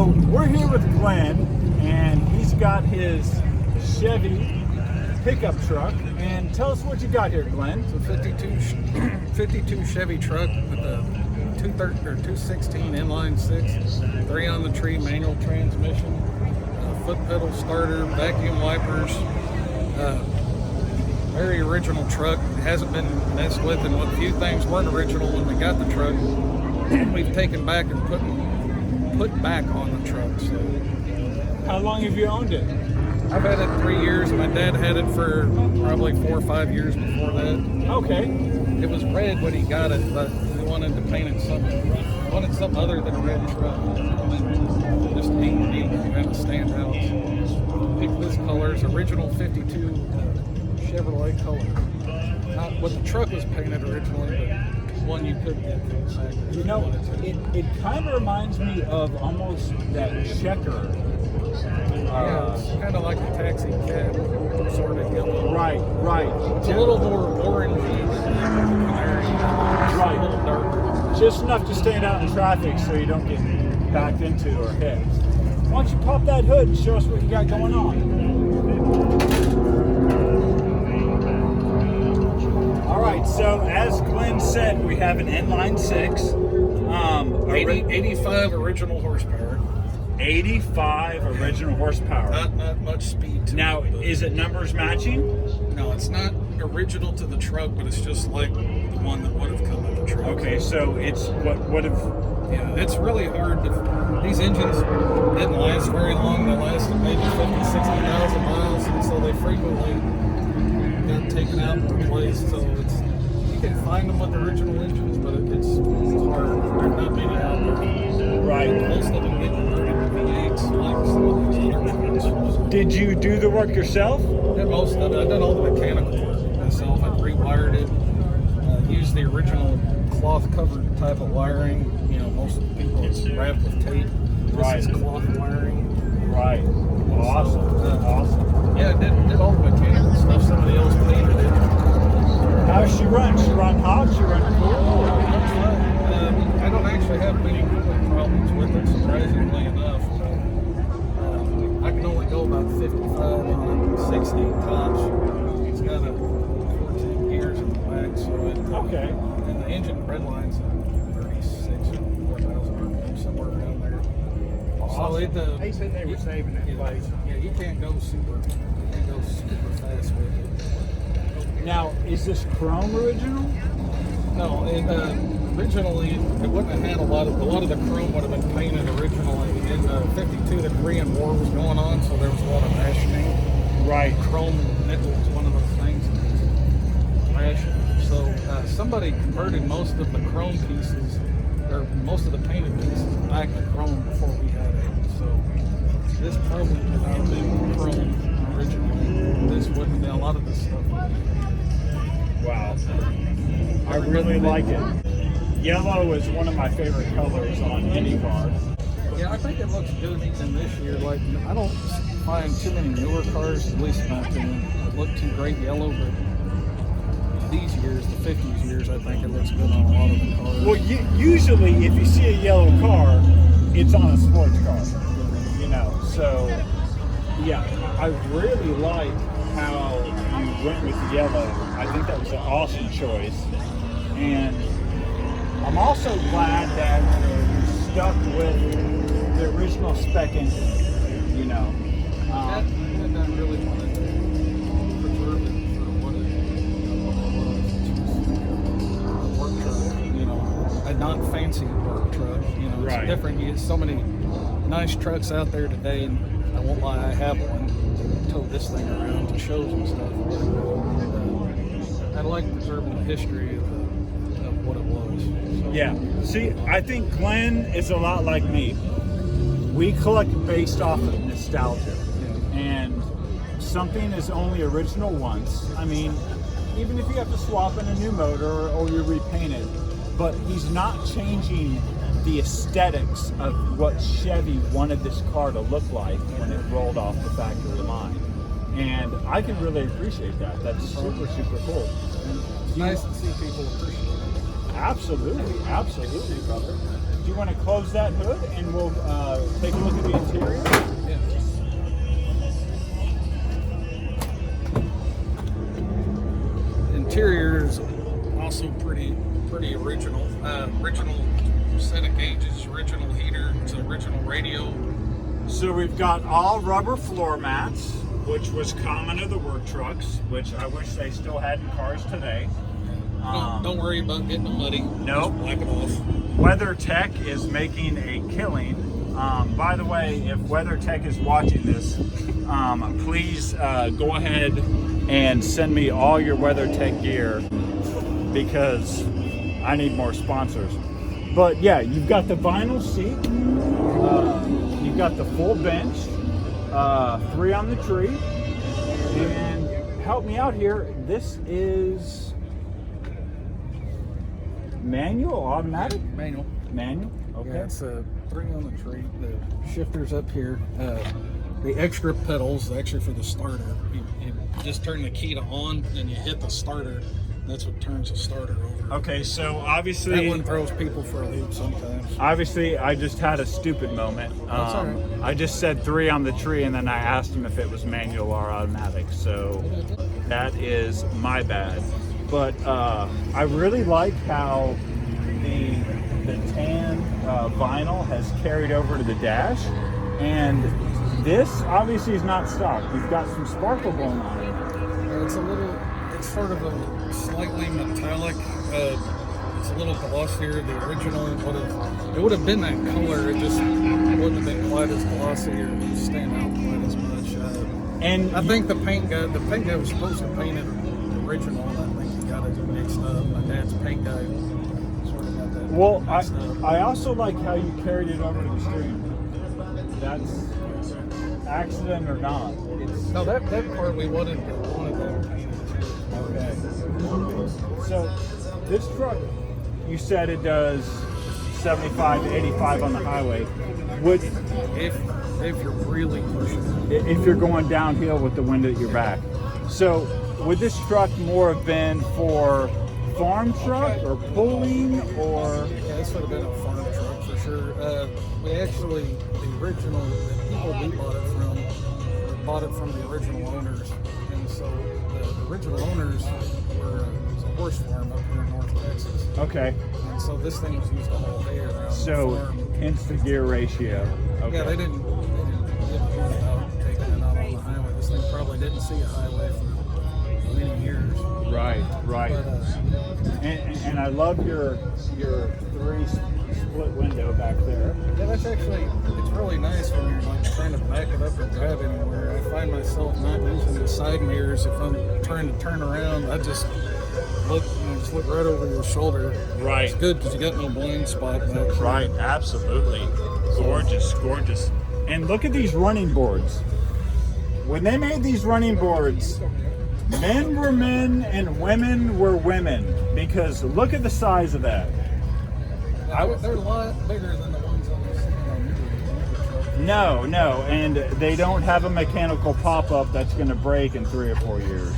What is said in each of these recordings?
So we're here with Glenn, and he's got his Chevy pickup truck. And tell us what you got here, Glenn. It's a 52 Chevy truck with a 216 inline six, 3 on the tree manual transmission, foot pedal starter, vacuum wipers. Very original truck. It hasn't been messed with, and a few things weren't original when we got the truck. We've taken back and put back on the truck. So, how long have you owned it? I've had it 3 years. My dad had it for probably 4 or 5 years before that. Okay. It was red when he got it, but we wanted to paint it something. Wanted something other than a red truck. Just neat, kind of stand out. Picked this colors, original 52 Chevrolet color. Not what the truck was painted originally, but one you could get from the factory. You know, it kind of reminds me of almost that checker. Yeah, it's kind of like a taxi cab, sort of yellow. Right. It's a little more orangey than the canary. Right. A little darker. Just enough to stand out in traffic so you don't get backed into or hit. Why don't you pop that hood and show us what you got going on? Alright, so as Glenn said, we have an inline 6. 85 original horsepower. 85 original horsepower. Not much speed to Now, it, is it numbers matching? No, it's not original to the truck, but it's just like the one that would have come with the truck. Okay, so it's what if... Yeah, it's really hard. These engines didn't last very long. They lasted maybe 50, 60,000 miles, and so they frequently got taken out and replaced. So you can find them with the original engines, but it's hard. There's not many out there. Right. Most of them get converted to V8s, like some of these other ones. Did you do the work yourself? Did most of it. I did all the mechanical work myself. I rewired it. Used the original cloth-covered type of wiring. You know, most of the people it's wrapped with tape. This is cloth wiring. Right. Awesome. Awesome. Yeah, did all the mechanical stuff. Somebody else painted it. How's she run? She run hot? She run cool? I don't actually have many cooling problems with it, surprisingly enough. I can only go about 55 on it, 60 tops. It's got a 14 gears in the back, so it. Okay. And the engine red line's at 36 or 4,000 RPM, somewhere around there. Awesome. So They said they were saving it. Yeah, you can't go super fast with it. Now, is this chrome original? No, originally it wouldn't have had a lot of the chrome would have been painted originally. In 52, the Korean War was going on, so there was a lot of rationing. Right. Chrome nickel was one of those things. Rationed. So somebody converted most of the chrome pieces, or most of the painted pieces, back to chrome before we had it. So this probably would have been chrome originally. This wouldn't be a lot of this stuff. Wow. I really like it. Yellow is one of my favorite colors on any car. Yeah, I think it looks good even this year. Like, I don't find too many newer cars, at least in my opinion, that look too great yellow, but these years, the 50s years, I think it looks good on a lot of the cars. Well, usually if you see a yellow car, it's on a sports car, you know. So, yeah, I really like how you went with yellow. I think that was an awesome choice. And I'm also glad that you stuck with the original spec engine, you know. I really wanted to preserve it for what it was. A work truck, you know, a non-fancy work truck. You know, it's different. You get so many nice trucks out there today, and I won't lie, I have one. Tow this thing around to shows and stuff. But, I like preserving the history of what it was. So. Yeah. See, I think Glenn is a lot like me. We collect based off of nostalgia. Yeah. And something is only original once. I mean, even if you have to swap in a new motor or you repaint it, but he's not changing the aesthetics of what Chevy wanted this car to look like when it rolled off the factory line. And I can really appreciate that. That's super, super cool. And it's nice to see people appreciate it. Absolutely, absolutely, brother. do you want to close that hood and we'll take a look at the interior? Yeah. Interior is also pretty original. Original set of gauges, original heater, it's an original radio. So we've got all rubber floor mats, which was common of the work trucks, which I wish they still had in cars today. Don't worry about getting them muddy. Nope. Just black it off. WeatherTech is making a killing. By the way, if WeatherTech is watching this, please go ahead and send me all your WeatherTech gear because I need more sponsors. But yeah, you've got the vinyl seat, you've got the full bench, 3 on the tree, and help me out here. This is manual, automatic? Manual. Manual. Okay. Yeah, it's 3 on the tree. The shifter's up here. The extra pedals, actually for the starter. You just turn the key to on, and you hit the starter. That's what turns the starter over. Okay, so obviously that one throws people for a loop sometimes. Obviously, I just had a stupid moment. That's all right. I just said 3 on the tree, and then I asked him if it was manual or automatic. So that is my bad. But I really like how the tan vinyl has carried over to the dash, and this obviously is not stock. You've got some sparkle going on. It's sort of a slightly metallic. It's a little glossier. The original it would have been that color. It just wouldn't have been quite as glossy or stand out quite as much. And I think the paint guy was supposed to paint it original, and I think he got it mixed up. My dad's paint guy sort of got that. Well, mixed up. I also like how you carried it over to the steering. That's accident or not. No, that part we wanted that painted. Okay. So this truck, you said it does 75 to 85 on the highway. Would if you're really pushing it. If you're going downhill with the wind at your back. So would this truck more have been for farm truck or pulling or? Yeah, this would have been a farm truck for sure. We actually, the original, the people we bought it from the original owners. And so the original owners were a horse farm up here in North Texas. Okay. And so this thing was used all day around so the farm. hence the gear ratio. Okay. Yeah, they didn't get out taking it out on the highway. This thing probably didn't see a highway for many years. Right. But, and I love your 3 split window back there. yeah, that's actually, it's really nice when you're like trying to back it up and drive anywhere. I find myself not using the side mirrors if I'm trying to turn around. I just look right over your shoulder. Right. It's good because you got no blind spot back there. Right, absolutely. Gorgeous. And look at these running boards. When they made these running boards, men were men and women were women, because look at the size of that. They're a lot bigger than the ones on this. No, and they don't have a mechanical pop-up that's going to break in 3 or 4 years.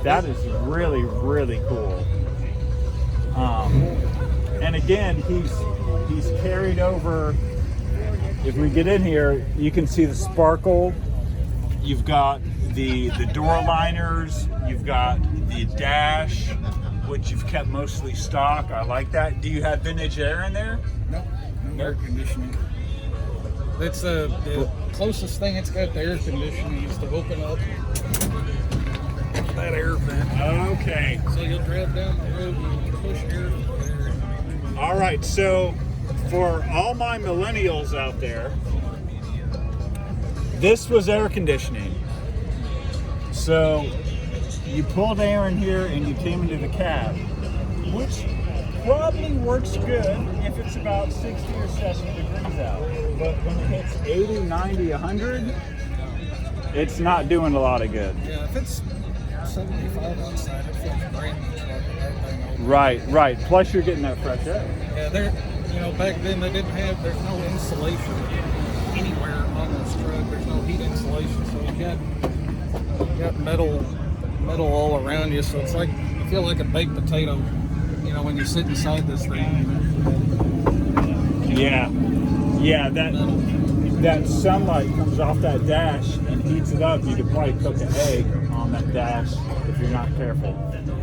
That is really, really cool. And again, he's carried over. If we get in here, you can see the sparkle. You've got the door liners. You've got the dash, which you've kept mostly stock. I like that. Do you have vintage air in there? No air conditioning. That's the closest thing it's got to air conditioning is to open up that air vent. Okay. So you'll drive down the road and you push air from there. All right. So for all my millennials out there, this was air conditioning. So you pulled air in here and you came into the cab, which probably works good if it's about 60 or 70 degrees out. But when it hits 80, 90, 100, it's not doing a lot of good. Yeah, if it's 75 outside, it feels great in the truck. Right. Plus you're getting that fresh air. Yeah, back then there's no insulation anywhere on this truck. There's no heat insulation, so you got metal all around you. So it's like you feel like a baked potato, when you sit inside this thing. Yeah, yeah. That sunlight comes off that dash and heats it up. You could probably cook an egg on that dash if you're not careful.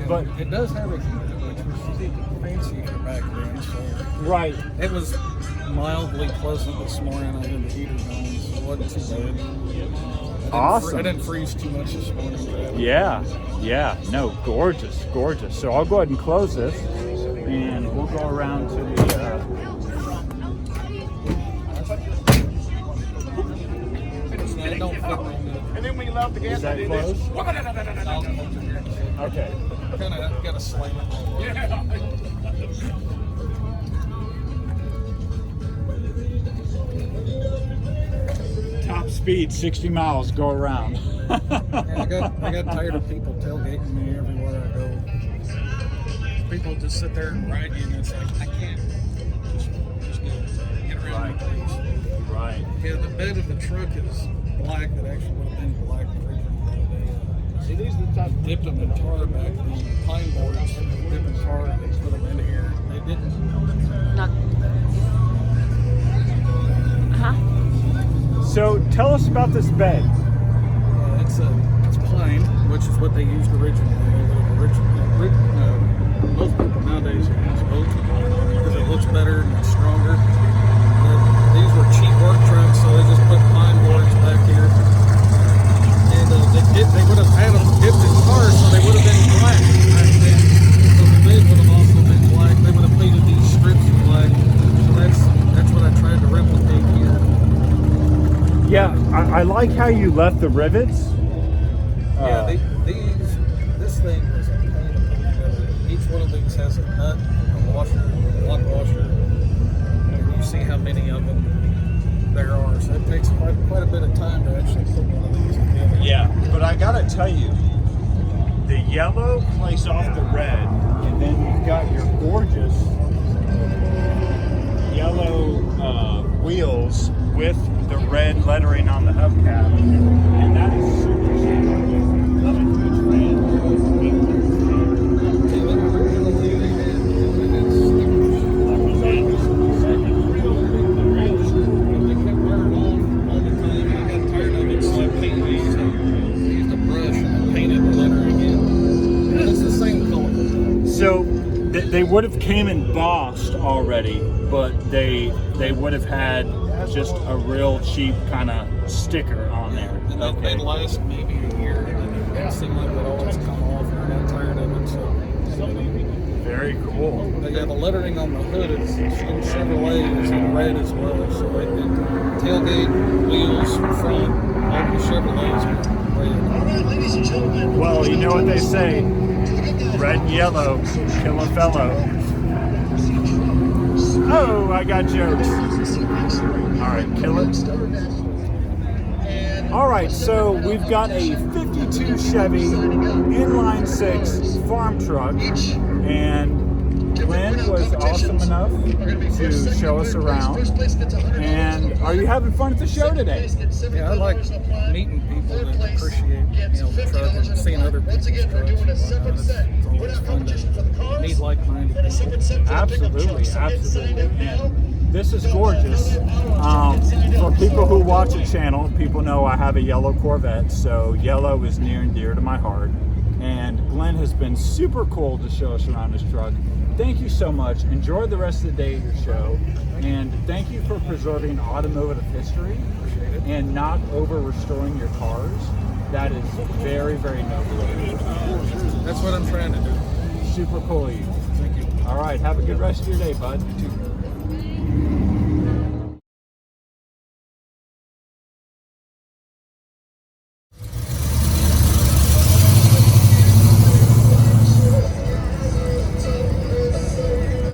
But it does have a heater, which was fancy for back then. So right, it was mildly pleasant this morning. I had the heater on, so it wasn't too bad. Awesome. I didn't freeze too much this morning. Yeah, yeah. No, gorgeous, gorgeous. So I'll go ahead and close this, and we'll go around to the. And then we love the gas. Is that close? Okay. Kind of got to slam it. Yeah. Top speed, 60 miles, go around. Yeah, I got tired of people tailgating me everywhere I go. People just sit there and ride you, and it's like, I can't. Just get around. Please. Right. Yeah, the bed of the truck is black. That actually would have been black originally. See, these are the type dipped them in tar back. The pine boards dipped in tar and they put them in here. They didn't. Not. So tell us about this bed. It's pine, which is what they used originally. Most people nowadays use oak because it looks better and it's stronger. But these were cheap work trucks, so they just put pine boards back here. And they would have had them dipped in tar, so they would have been black back then. So the bed would have also been black. They would have painted these strips black. So that's what I tried to replicate here. Yeah, I like how you left the rivets. Yeah, this thing was a pain to put together. Each one of these has a nut, a washer, a lock washer, and you see how many of them there are. So it takes quite a bit of time to actually put one of these together. Yeah, but I gotta tell you, the yellow plays off the red, and then you've got your gorgeous yellow wheels with the red lettering on the hubcap, and that is super chic. I'm a huge fan. They kept wearing on all the time. I got tired of it, so I painted these. I used a brush and painted the lettering in. And it's the same color. So they would have came embossed already, but they would have had just a real cheap kind of sticker on there. And they'd last maybe a year, and it seemed like they'd always come off, and I got tired of it. So very cool. But yeah, the lettering on the hood is in Chevrolet is in red as well. So it tailgate, wheels, front, all the Chevrolets are red. Well, you know what they say, red and yellow kill a fellow. Oh, I got jokes. All right, kill it. All right, so we've got a 52 Chevy inline 6 farm truck, and Glenn was awesome enough to show us around. And are you having fun at the show today? Yeah, I like meeting people that appreciate the truck and seeing other people's trucks. It's always fun to meet like-minded people. Absolutely, absolutely. And this is gorgeous. For people who watch the channel, people know I have a yellow Corvette, so yellow is near and dear to my heart. And Glenn has been super cool to show us around his truck. Thank you so much. Enjoy the rest of the day of your show. And thank you for preserving automotive history and not over-restoring your cars. That is very, very noble of you. That's what I'm trying to do. Super cool of you. Thank you. All right, have a good rest of your day, bud.